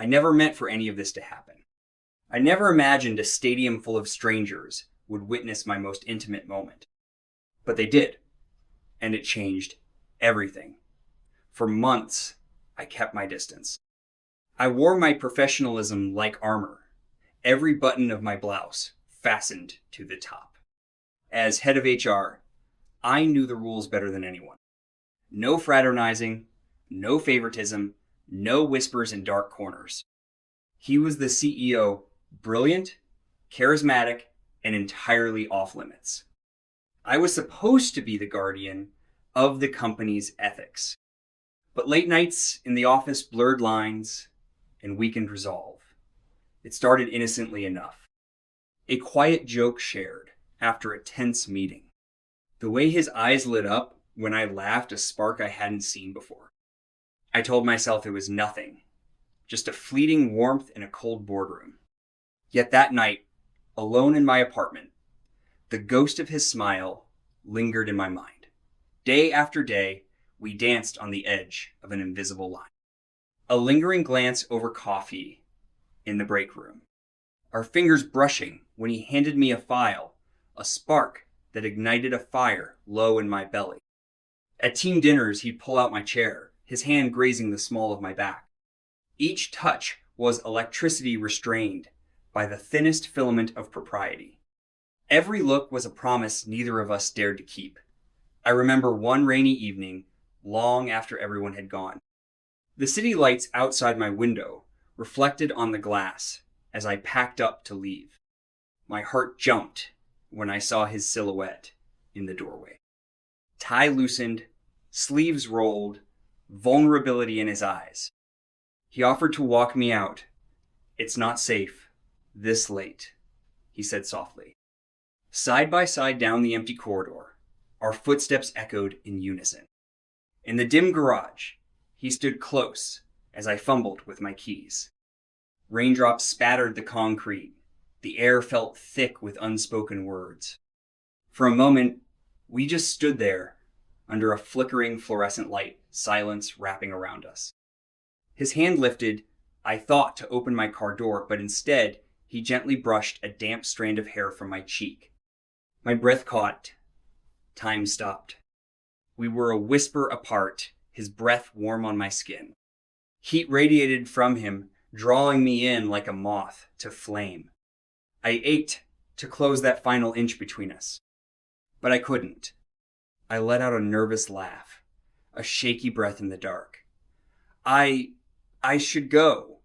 I never meant for any of this to happen. I never imagined a stadium full of strangers would witness my most intimate moment. But they did, and it changed everything. For months, I kept my distance. I wore my professionalism like armor, every button of my blouse fastened to the top. As head of HR, I knew the rules better than anyone. No fraternizing, no favoritism, no whispers in dark corners. He was the CEO, brilliant, charismatic, and entirely off limits. I was supposed to be the guardian of the company's ethics. But late nights in the office blurred lines and weakened resolve. It started innocently enough. A quiet joke shared after a tense meeting. The way his eyes lit up when I laughed a spark I hadn't seen before. I told myself it was nothing, just a fleeting warmth in a cold boardroom. Yet that night, alone in my apartment, the ghost of his smile lingered in my mind. Day after day, we danced on the edge of an invisible line. A lingering glance over coffee in the break room. Our fingers brushing when he handed me a file, a spark that ignited a fire low in my belly. At team dinners, he'd pull out my chair, his hand grazing the small of my back. Each touch was electricity restrained by the thinnest filament of propriety. Every look was a promise neither of us dared to keep. I remember one rainy evening, long after everyone had gone. The city lights outside my window reflected on the glass as I packed up to leave. My heart jumped when I saw his silhouette in the doorway. Tie loosened, sleeves rolled, vulnerability in his eyes. He offered to walk me out. "It's not safe, this late," he said softly. Side by side down the empty corridor, our footsteps echoed in unison. In the dim garage, he stood close as I fumbled with my keys. Raindrops spattered the concrete. The air felt thick with unspoken words. For a moment, we just stood there under a flickering fluorescent light, silence wrapping around us. His hand lifted, I thought, to open my car door, but instead, he gently brushed a damp strand of hair from my cheek. My breath caught. Time stopped. We were a whisper apart, his breath warm on my skin. Heat radiated from him, drawing me in like a moth to flame. I ached to close that final inch between us, but I couldn't. I let out a nervous laugh, a shaky breath in the dark. I should go,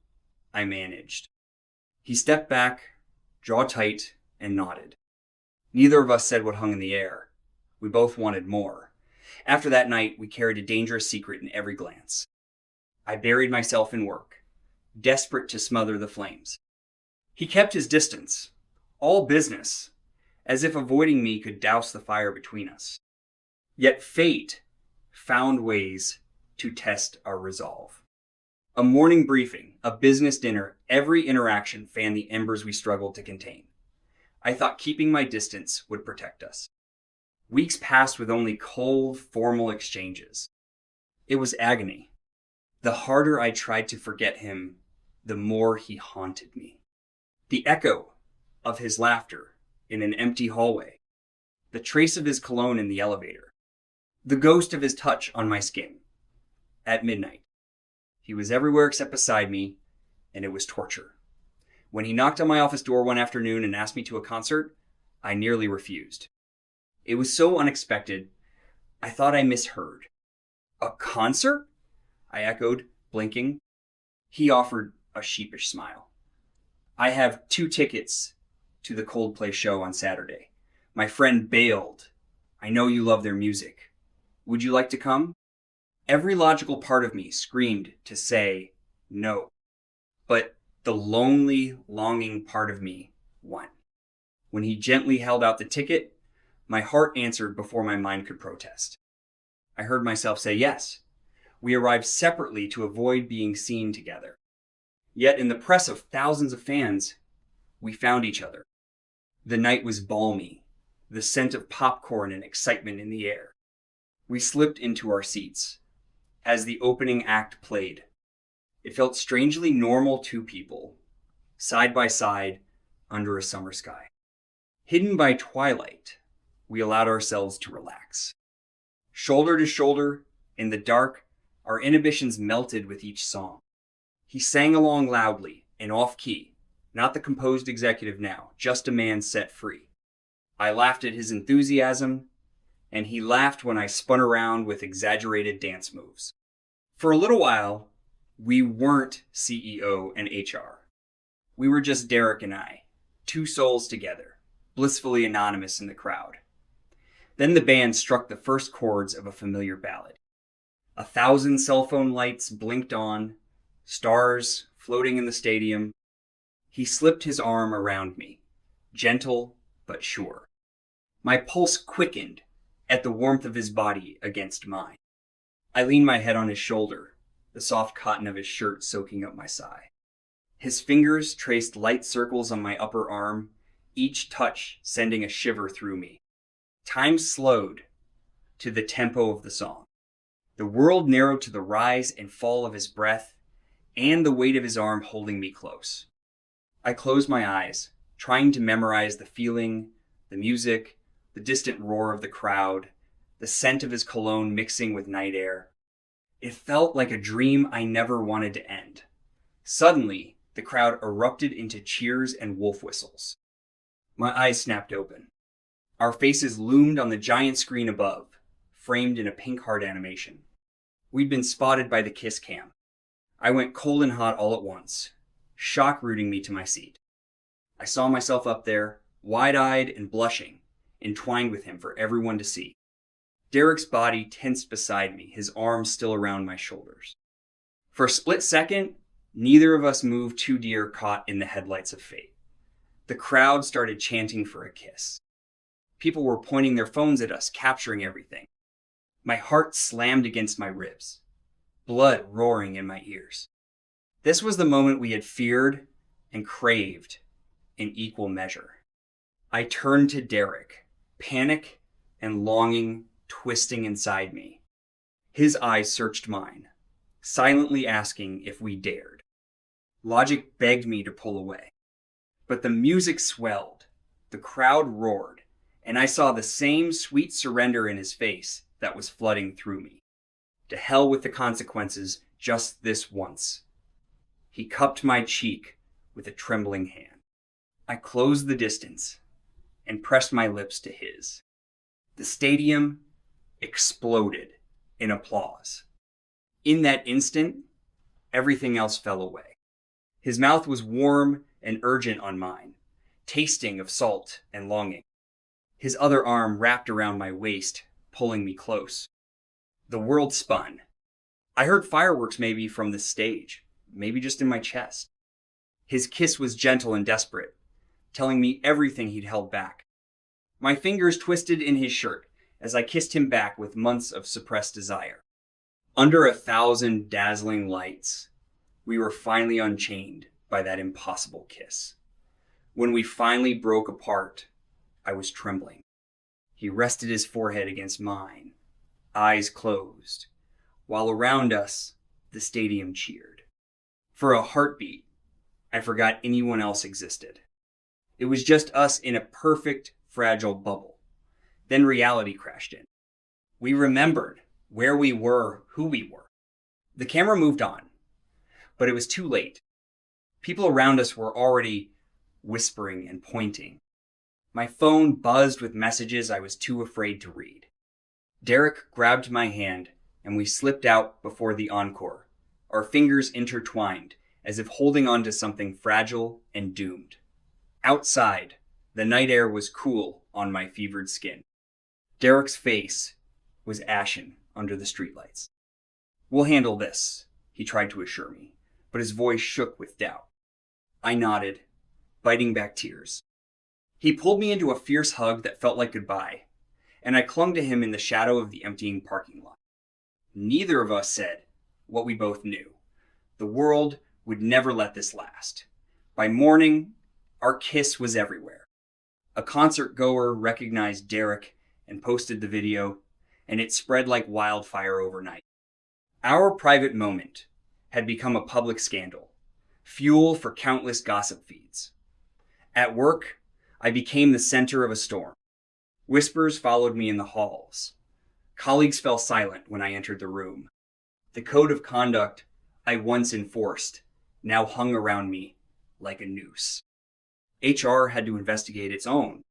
I managed. He stepped back, jaw tight, and nodded. Neither of us said what hung in the air. We both wanted more. After that night, we carried a dangerous secret in every glance. I buried myself in work, desperate to smother the flames. He kept his distance, all business, as if avoiding me could douse the fire between us. Yet fate found ways to test our resolve. A morning briefing, a business dinner, every interaction fanned the embers we struggled to contain. I thought keeping my distance would protect us. Weeks passed with only cold, formal exchanges. It was agony. The harder I tried to forget him, the more he haunted me. The echo of his laughter in an empty hallway, the trace of his cologne in the elevator, the ghost of his touch on my skin. At midnight, he was everywhere except beside me, and it was torture. When he knocked on my office door one afternoon and asked me to a concert, I nearly refused. It was so unexpected, I thought I misheard. "A concert?" I echoed, blinking. He offered a sheepish smile. "I have 2 tickets to the Coldplay show on Saturday. My friend bailed. I know you love their music. Would you like to come?" Every logical part of me screamed to say no. But the lonely, longing part of me won. When he gently held out the ticket, my heart answered before my mind could protest. I heard myself say yes. We arrived separately to avoid being seen together. Yet in the press of thousands of fans, we found each other. The night was balmy, the scent of popcorn and excitement in the air. We slipped into our seats as the opening act played. It felt strangely normal to people, side by side, under a summer sky. Hidden by twilight, we allowed ourselves to relax. Shoulder to shoulder, in the dark, our inhibitions melted with each song. He sang along loudly and off-key, not the composed executive now, just a man set free. I laughed at his enthusiasm, and he laughed when I spun around with exaggerated dance moves. For a little while, we weren't CEO and HR. We were just Derek and I, two souls together, blissfully anonymous in the crowd. Then the band struck the first chords of a familiar ballad. 1,000 cell phone lights blinked on, stars floating in the stadium. He slipped his arm around me, gentle but sure. My pulse quickened at the warmth of his body against mine. I leaned my head on his shoulder, the soft cotton of his shirt soaking up my sigh. His fingers traced light circles on my upper arm, each touch sending a shiver through me. Time slowed to the tempo of the song. The world narrowed to the rise and fall of his breath and the weight of his arm holding me close. I closed my eyes, trying to memorize the feeling, the music, the distant roar of the crowd, the scent of his cologne mixing with night air. It felt like a dream I never wanted to end. Suddenly, the crowd erupted into cheers and wolf whistles. My eyes snapped open. Our faces loomed on the giant screen above, framed in a pink heart animation. We'd been spotted by the kiss cam. I went cold and hot all at once, shock rooting me to my seat. I saw myself up there, wide-eyed and blushing, entwined with him for everyone to see. Derek's body tensed beside me, his arms still around my shoulders. For a split second, neither of us moved, two deer caught in the headlights of fate. The crowd started chanting for a kiss. People were pointing their phones at us, capturing everything. My heart slammed against my ribs, blood roaring in my ears. This was the moment we had feared and craved in equal measure. I turned to Derek, panic and longing twisting inside me. His eyes searched mine, silently asking if we dared. Logic begged me to pull away. But the music swelled, the crowd roared, and I saw the same sweet surrender in his face that was flooding through me. To hell with the consequences, just this once. He cupped my cheek with a trembling hand. I closed the distance and pressed my lips to his. The stadium exploded in applause. In that instant, everything else fell away. His mouth was warm and urgent on mine, tasting of salt and longing. His other arm wrapped around my waist, pulling me close. The world spun. I heard fireworks maybe from the stage, maybe just in my chest. His kiss was gentle and desperate, telling me everything he'd held back. My fingers twisted in his shirt as I kissed him back with months of suppressed desire. Under 1,000 dazzling lights, we were finally unchained by that impossible kiss. When we finally broke apart, I was trembling. He rested his forehead against mine, eyes closed, while around us, the stadium cheered. For a heartbeat, I forgot anyone else existed. It was just us in a perfect, fragile bubble. Then reality crashed in. We remembered where we were, who we were. The camera moved on, but it was too late. People around us were already whispering and pointing. My phone buzzed with messages I was too afraid to read. Derek grabbed my hand and we slipped out before the encore, our fingers intertwined as if holding on to something fragile and doomed. Outside, the night air was cool on my fevered skin. Derek's face was ashen under the streetlights. "We'll handle this," he tried to assure me, but his voice shook with doubt. I nodded, biting back tears. He pulled me into a fierce hug that felt like goodbye, and I clung to him in the shadow of the emptying parking lot. Neither of us said what we both knew. The world would never let this last. By morning, our kiss was everywhere. A concert goer recognized Derek and posted the video, and it spread like wildfire overnight. Our private moment had become a public scandal, fuel for countless gossip feeds. At work, I became the center of a storm. Whispers followed me in the halls. Colleagues fell silent when I entered the room. The code of conduct I once enforced now hung around me like a noose. HR had to investigate its own.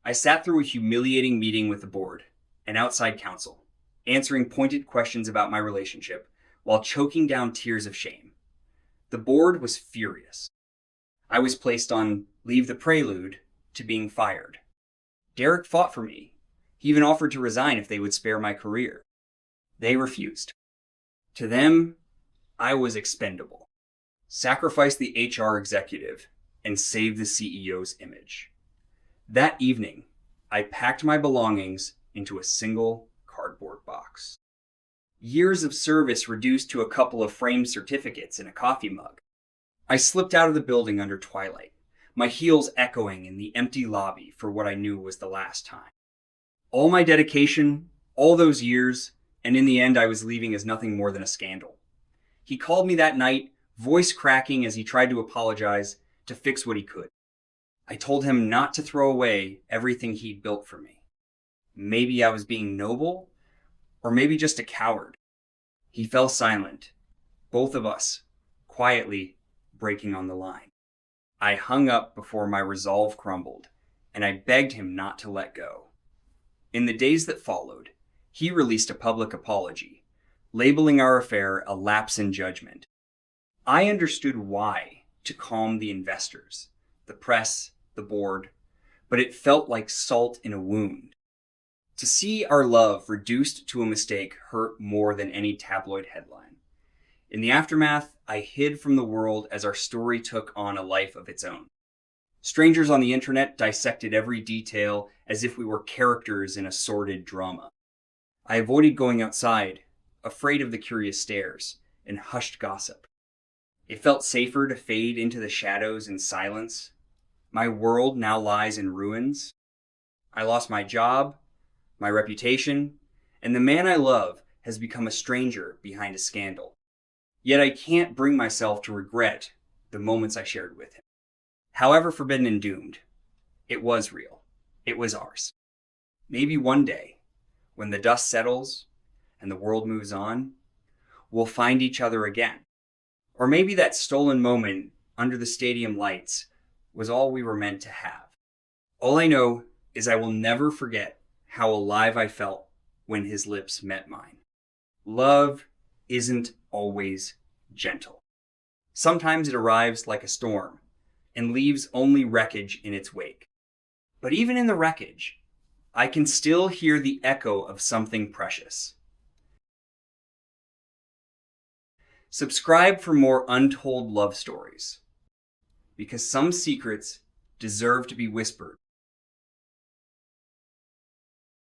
I sat through a humiliating meeting with the board and outside counsel, answering pointed questions about my relationship while choking down tears of shame. The board was furious. I was placed on leave the prelude to being fired. Derek fought for me. He even offered to resign if they would spare my career. They refused. To them, I was expendable. Sacrifice the HR executive and save the CEO's image. That evening, I packed my belongings into a single cardboard box. Years of service reduced to a couple of framed certificates in a coffee mug. I slipped out of the building under twilight, my heels echoing in the empty lobby for what I knew was the last time. All my dedication, all those years, and in the end I was leaving as nothing more than a scandal. He called me that night, voice cracking as he tried to apologize, to fix what he could. I told him not to throw away everything he'd built for me. Maybe I was being noble, or maybe just a coward. He fell silent, both of us, quietly breaking on the line. I hung up before my resolve crumbled, and I begged him not to let go. In the days that followed, he released a public apology, labeling our affair a lapse in judgment. I understood why to calm the investors, the press, the board, but it felt like salt in a wound. To see our love reduced to a mistake hurt more than any tabloid headline. In the aftermath, I hid from the world as our story took on a life of its own. Strangers on the internet dissected every detail as if we were characters in a sordid drama. I avoided going outside, afraid of the curious stares and hushed gossip. It felt safer to fade into the shadows in silence. My world now lies in ruins. I lost my job, my reputation, and the man I love has become a stranger behind a scandal. Yet I can't bring myself to regret the moments I shared with him. However forbidden and doomed, it was real. It was ours. Maybe one day, when the dust settles and the world moves on, we'll find each other again. Or maybe that stolen moment under the stadium lights was all we were meant to have. All I know is I will never forget how alive I felt when his lips met mine. Love isn't always gentle. Sometimes it arrives like a storm and leaves only wreckage in its wake. But even in the wreckage, I can still hear the echo of something precious. Subscribe for more untold love stories, because some secrets deserve to be whispered